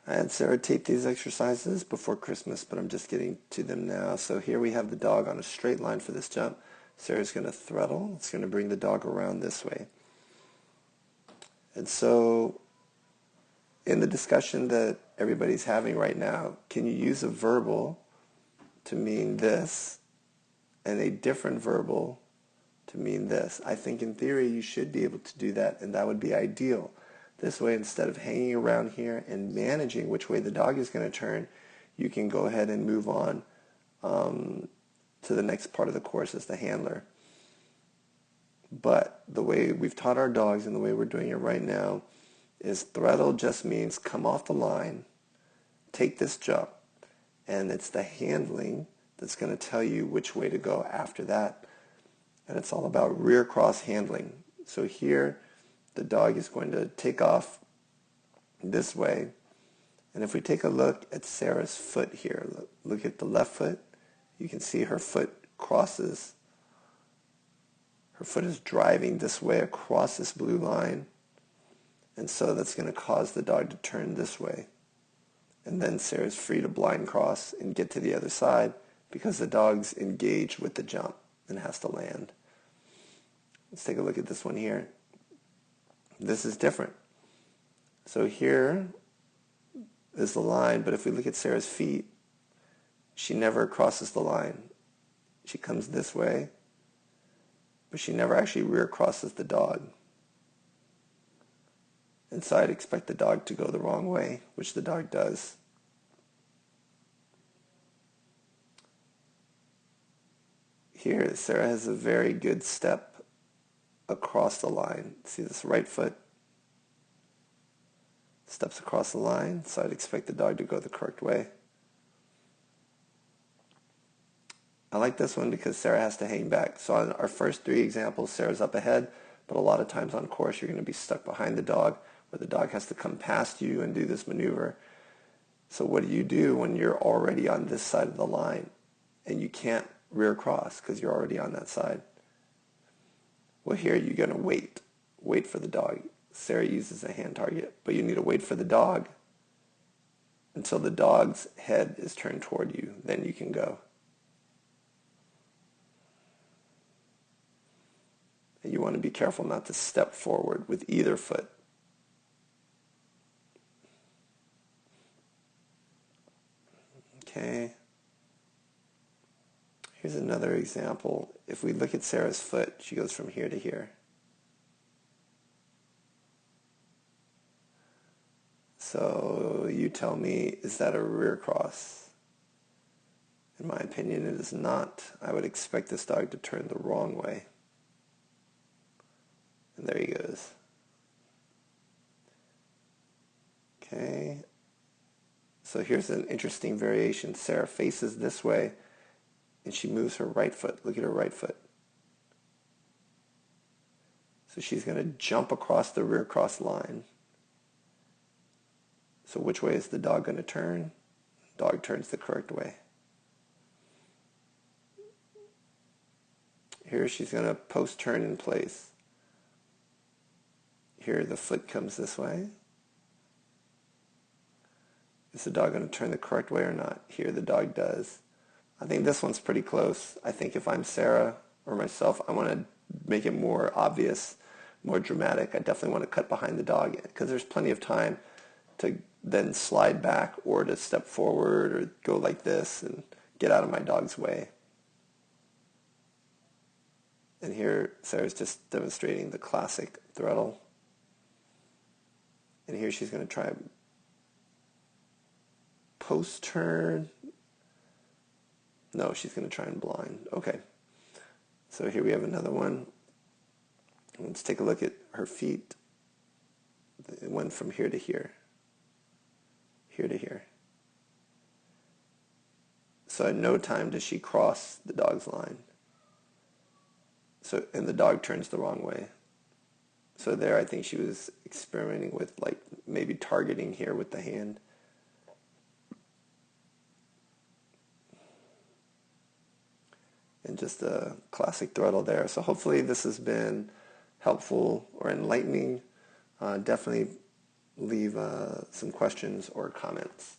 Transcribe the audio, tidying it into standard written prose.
I had Sarah tape these exercises before Christmas, but I'm just getting to them now. So here we have the dog on a straight line for this jump. Sarah's going to threadle. It's going to bring the dog around this way. And so in the discussion that everybody's having right now, can you use a verbal to mean this and a different verbal to mean this? I think in theory you should be able to do that, and that would be ideal. This way, instead of hanging around here and managing which way the dog is going to turn, you can go ahead and move on to the next part of the course as the handler. But the way we've taught our dogs and the way we're doing it right now is threadle just means come off the line, take this jump, and it's the handling that's going to tell you which way to go after that. And it's all about rear cross handling. So here, the dog is going to take off this way. And if we take a look at Sarah's foot here, look at the left foot, you can see her foot crosses. Her foot is driving this way across this blue line. And so that's going to cause the dog to turn this way. And then Sarah's free to blind cross and get to the other side because the dog's engaged with the jump and has to land. Let's take a look at this one here. This is different. So here is the line, but if we look at Sarah's feet, she never crosses the line. She comes this way, but she never actually rear crosses the dog. And so I'd expect the dog to go the wrong way, which the dog does. Here, Sarah has a very good step across the line. See this right foot steps across the line, so I'd expect the dog to go the correct way. I like this one because Sarah has to hang back. So on our first three examples, Sarah's up ahead, but a lot of times on course you're going to be stuck behind the dog, where the dog has to come past you and do this maneuver. So what do you do when you're already on this side of the line and you can't rear cross because you're already on that side? Well, here you're going to wait for the dog. Sarah uses a hand target, but you need to wait for the dog until the dog's head is turned toward you. Then you can go. And you want to be careful not to step forward with either foot. Okay. Here's another example. If we look at Sarah's foot, she goes from here to here. So you tell me, is that a rear cross? In my opinion, it is not. I would expect this dog to turn the wrong way. And there he goes. Okay. So here's an interesting variation. Sarah faces this way, and she moves her right foot. Look at her right foot. So she's going to jump across the rear cross line. So which way is the dog going to turn? Dog turns the correct way. Here she's going to post turn in place. Here the foot comes this way. Is the dog going to turn the correct way or not? Here the dog does. I think this one's pretty close. I think if I'm Sarah or myself, I want to make it more obvious, more dramatic. I definitely want to cut behind the dog because there's plenty of time to then slide back or to step forward or go like this and get out of my dog's way. And here Sarah's just demonstrating the classic threadle. And here she's going to try post turn. No, she's going to try and blind. Okay. So here we have another one. Let's take a look at her feet. It went from here to here. Here to here. So at no time does she cross the dog's line. So, and the dog turns the wrong way. So there I think she was experimenting with like maybe targeting here with the hand. And just a classic threadle there. So hopefully this has been helpful or enlightening. Definitely leave some questions or comments.